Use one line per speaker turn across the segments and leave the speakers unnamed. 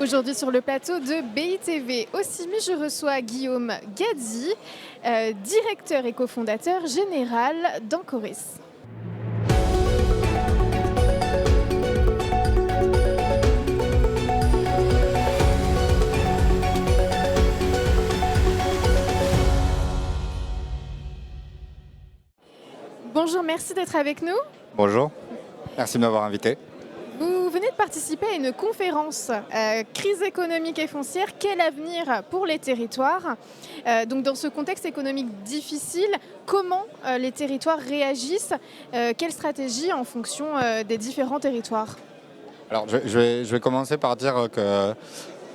Aujourd'hui sur le plateau de BITV au CIMI, je reçois Guillaume Gady, directeur et cofondateur général d'Ancoris. Bonjour, merci d'être avec nous.
Bonjour, merci de m'avoir invité.
Vous venez de participer à une conférence crise économique et foncière, quel avenir pour les territoires? Donc dans ce contexte économique difficile, comment les territoires réagissent? Quelle stratégie en fonction des différents territoires?
Alors je vais commencer par dire que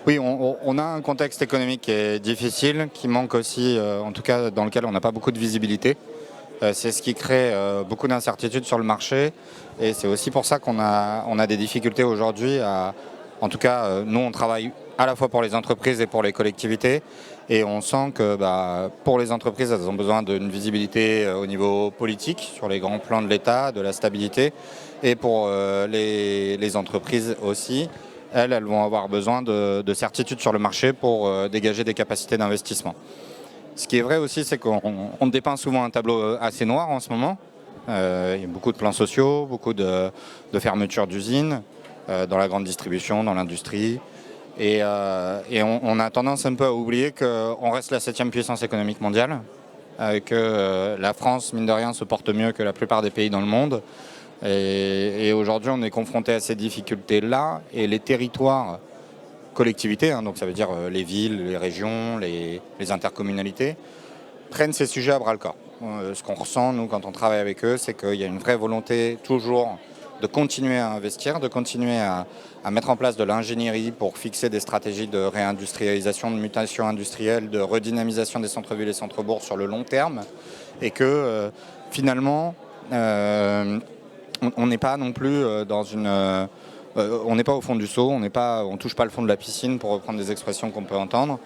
oui, on a un contexte économique qui est difficile, qui manque aussi, en tout cas dans lequel on n'a pas beaucoup de visibilité. C'est ce qui crée beaucoup d'incertitudes sur le marché et c'est aussi pour ça qu'on a des difficultés aujourd'hui. En tout cas, nous on travaille à la fois pour les entreprises et pour les collectivités et on sent que pour les entreprises, elles ont besoin d'une visibilité au niveau politique sur les grands plans de l'État, de la stabilité, et pour les entreprises aussi. Elles vont avoir besoin de certitudes sur le marché pour dégager des capacités d'investissement. Ce qui est vrai aussi, c'est qu'on dépeint souvent un tableau assez noir en ce moment. Il y a beaucoup de plans sociaux, beaucoup de fermetures d'usines dans la grande distribution, dans l'industrie. Et on a tendance un peu à oublier qu'on reste la 7e puissance économique mondiale, que la France, mine de rien, se porte mieux que la plupart des pays dans le monde. Et aujourd'hui, on est confronté à ces difficultés-là. Et les territoires collectivités, donc ça veut dire les villes, les régions, les intercommunalités, prennent ces sujets à bras-le-corps. Ce qu'on ressent, nous, quand on travaille avec eux, c'est qu'il y a une vraie volonté toujours de continuer à investir, de continuer à mettre en place de l'ingénierie pour fixer des stratégies de réindustrialisation, de mutation industrielle, de redynamisation des centres-villes et centres-bourgs sur le long terme, et que finalement, on n'est pas non plus dans une... on n'est pas au fond du seau, on ne touche pas le fond de la piscine, pour reprendre des expressions qu'on peut entendre.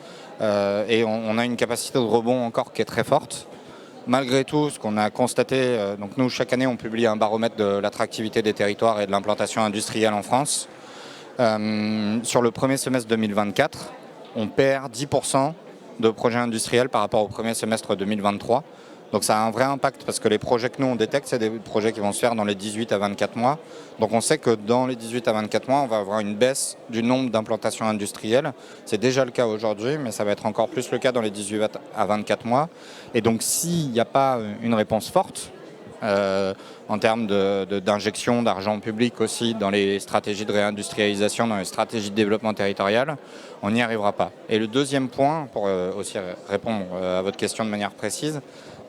Et on a une capacité de rebond encore qui est très forte. Malgré tout, ce qu'on a constaté, donc nous, chaque année, on publie un baromètre de l'attractivité des territoires et de l'implantation industrielle en France. Sur le premier semestre 2024, on perd 10% de projets industriels par rapport au premier semestre 2023. Donc ça a un vrai impact parce que les projets que nous on détecte, c'est des projets qui vont se faire dans les 18 à 24 mois. Donc on sait que dans les 18 à 24 mois, on va avoir une baisse du nombre d'implantations industrielles. C'est déjà le cas aujourd'hui, mais ça va être encore plus le cas dans les 18 à 24 mois. Et donc s'il n'y a pas une réponse forte, en termes d'injection d'argent public aussi dans les stratégies de réindustrialisation, dans les stratégies de développement territorial, on n'y arrivera pas. Et le deuxième point, pour aussi répondre à votre question de manière précise,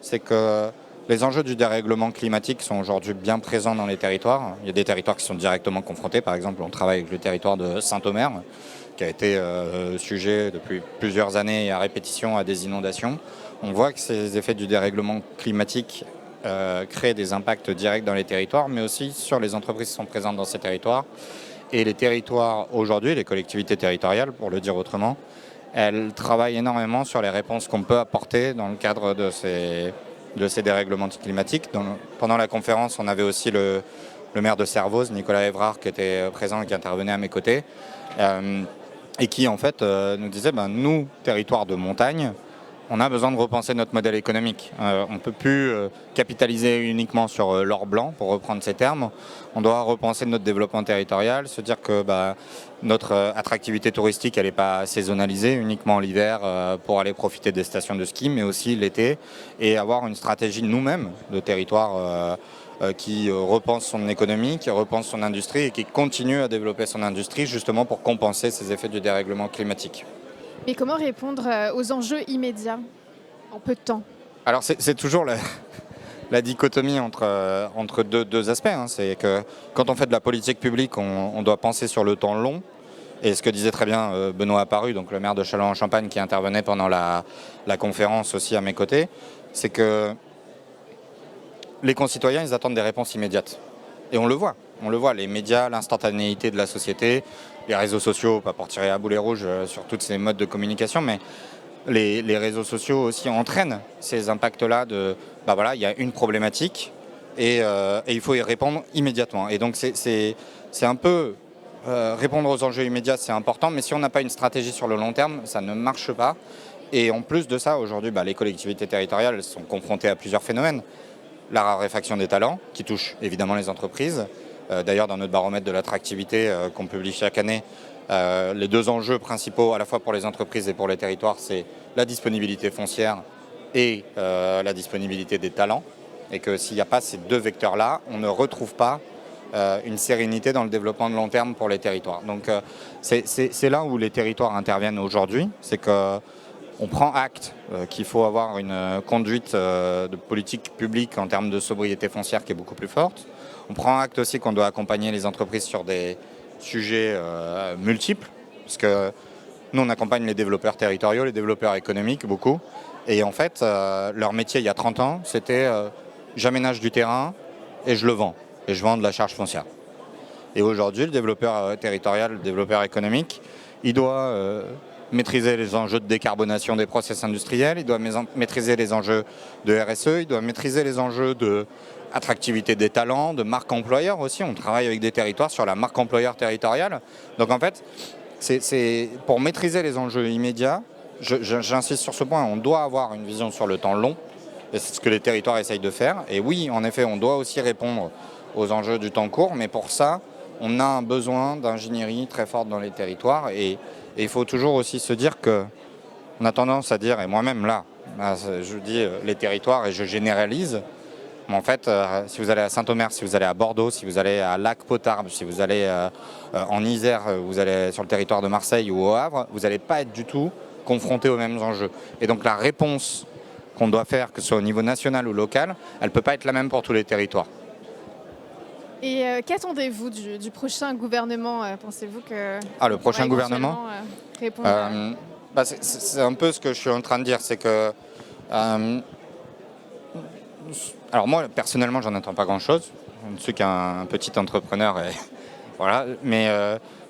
c'est que les enjeux du dérèglement climatique sont aujourd'hui bien présents dans les territoires. Il y a des territoires qui sont directement confrontés. Par exemple, on travaille avec le territoire de Saint-Omer, qui a été sujet depuis plusieurs années et à répétition à des inondations. On voit que ces effets du dérèglement climatique créent des impacts directs dans les territoires, mais aussi sur les entreprises qui sont présentes dans ces territoires. Et les territoires aujourd'hui, les collectivités territoriales, pour le dire autrement, elles travaillent énormément sur les réponses qu'on peut apporter dans le cadre de ces dérèglements climatiques. Pendant la conférence, on avait aussi le maire de Servoz, Nicolas Évrard, qui était présent et qui intervenait à mes côtés, et qui en fait nous disait, nous, territoire de montagne, on a besoin de repenser notre modèle économique. On ne peut plus capitaliser uniquement sur l'or blanc, pour reprendre ces termes. On doit repenser notre développement territorial, se dire que notre attractivité touristique, elle n'est pas saisonnalisée uniquement l'hiver pour aller profiter des stations de ski, mais aussi l'été, et avoir une stratégie nous-mêmes de territoire qui repense son économie, qui repense son industrie et qui continue à développer son industrie justement pour compenser ces effets du dérèglement climatique.
Mais comment répondre aux enjeux immédiats en peu de temps?
Alors c'est toujours la dichotomie entre deux aspects. C'est que quand on fait de la politique publique, on doit penser sur le temps long. Et ce que disait très bien Benoît Apparu, donc le maire de Châlons-en-Champagne qui intervenait pendant la conférence aussi à mes côtés, c'est que les concitoyens, ils attendent des réponses immédiates. Et on le voit, les médias, l'instantanéité de la société, les réseaux sociaux, pas pour tirer à boulet rouge sur tous ces modes de communication, mais les réseaux sociaux aussi entraînent ces impacts-là de, il y a une problématique et il faut y répondre immédiatement. Et donc c'est un peu répondre aux enjeux immédiats, c'est important, mais si on n'a pas une stratégie sur le long terme, ça ne marche pas. Et en plus de ça, aujourd'hui, les collectivités territoriales sont confrontées à plusieurs phénomènes. La raréfaction des talents, qui touche évidemment les entreprises. D'ailleurs, dans notre baromètre de l'attractivité qu'on publie chaque année, les deux enjeux principaux, à la fois pour les entreprises et pour les territoires, c'est la disponibilité foncière et la disponibilité des talents. Et que s'il n'y a pas ces deux vecteurs-là, on ne retrouve pas une sérénité dans le développement de long terme pour les territoires. Donc c'est là où les territoires interviennent aujourd'hui, c'est qu'on prend acte qu'il faut avoir une conduite de politique publique en termes de sobriété foncière qui est beaucoup plus forte. On prend acte aussi qu'on doit accompagner les entreprises sur des sujets multiples, parce que nous on accompagne les développeurs territoriaux, les développeurs économiques beaucoup, et en fait leur métier il y a 30 ans c'était j'aménage du terrain et je le vends. Et je vends de la charge foncière. Et aujourd'hui, le développeur territorial, le développeur économique, il doit maîtriser les enjeux de décarbonation des process industriels, il doit maîtriser les enjeux de RSE, il doit maîtriser les enjeux de attractivité des talents, de marque employeur aussi. On travaille avec des territoires sur la marque employeur territoriale. Donc en fait, c'est pour maîtriser les enjeux immédiats, j'insiste sur ce point, on doit avoir une vision sur le temps long. Et c'est ce que les territoires essayent de faire. Et oui, en effet, on doit aussi répondre aux enjeux du temps court, mais pour ça, on a un besoin d'ingénierie très forte dans les territoires. Et il faut toujours aussi se dire qu'on a tendance à dire, et moi-même là, je dis les territoires et je généralise, mais en fait, si vous allez à Saint-Omer, si vous allez à Bordeaux, si vous allez à Lac-Potarbes, si vous allez en Isère, vous allez sur le territoire de Marseille ou au Havre, vous n'allez pas être du tout confronté aux mêmes enjeux. Et donc la réponse qu'on doit faire, que ce soit au niveau national ou local, elle ne peut pas être la même pour tous les territoires.
Et qu'attendez-vous du prochain gouvernement? Pensez-vous que
le prochain gouvernement
répondre
c'est un peu ce que je suis en train de dire, c'est que alors moi personnellement j'en attends pas grand-chose, je ne suis qu'un petit entrepreneur et voilà, mais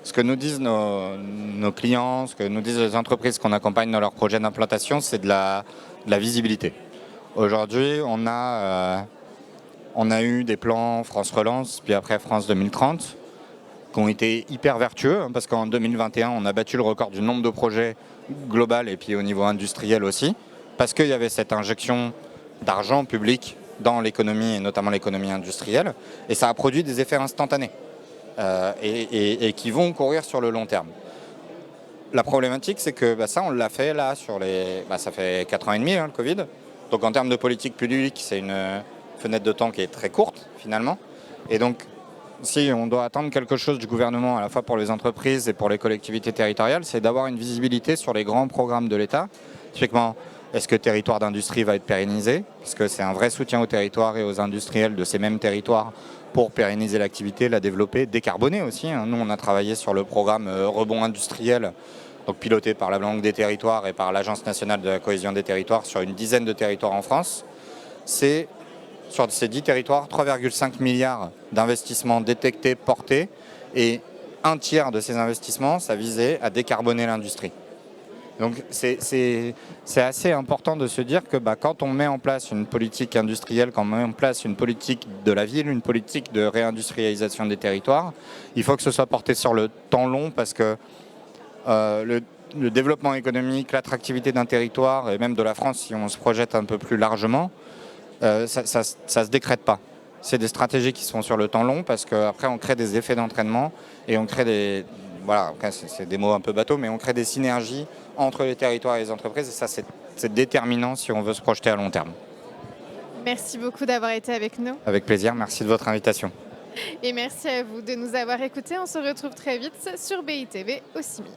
ce que nous disent nos clients, ce que nous disent les entreprises qu'on accompagne dans leurs projets d'implantation, c'est de la visibilité. Aujourd'hui, on a eu des plans France Relance, puis après France 2030, qui ont été hyper vertueux, parce qu'en 2021, on a battu le record du nombre de projets global et puis au niveau industriel aussi, parce qu'il y avait cette injection d'argent public dans l'économie, et notamment l'économie industrielle, et ça a produit des effets instantanés, et qui vont courir sur le long terme. La problématique, c'est que ça, on l'a fait là, ça fait 4 ans et demi, le Covid. Donc en termes de politique publique, c'est une fenêtre de temps qui est très courte, finalement. Et donc, si on doit attendre quelque chose du gouvernement, à la fois pour les entreprises et pour les collectivités territoriales, c'est d'avoir une visibilité sur les grands programmes de l'État. Typiquement, est-ce que territoire d'industrie va être pérennisé? Parce que c'est un vrai soutien aux territoires et aux industriels de ces mêmes territoires pour pérenniser l'activité, la développer, décarboner aussi. Nous, on a travaillé sur le programme Rebond industriel, donc piloté par la Banque des territoires et par l'Agence nationale de la cohésion des territoires sur une dizaine de territoires en France. C'est sur ces 10 territoires, 3,5 milliards d'investissements détectés, portés, et un tiers de ces investissements, ça visait à décarboner l'industrie. Donc c'est assez important de se dire que quand on met en place une politique industrielle, quand on met en place une politique de la ville, une politique de réindustrialisation des territoires, il faut que ce soit porté sur le temps long, parce que le développement économique, l'attractivité d'un territoire, et même de la France, si on se projette un peu plus largement, ça se décrète pas. C'est des stratégies qui sont sur le temps long, parce qu'après on crée des effets d'entraînement et on crée des... Voilà, c'est des mots un peu bateaux, mais on crée des synergies entre les territoires et les entreprises, et ça c'est déterminant si on veut se projeter à long terme.
Merci beaucoup d'avoir été avec nous.
Avec plaisir, merci de votre invitation.
Et merci à vous de nous avoir écoutés. On se retrouve très vite sur BITV au CIMI.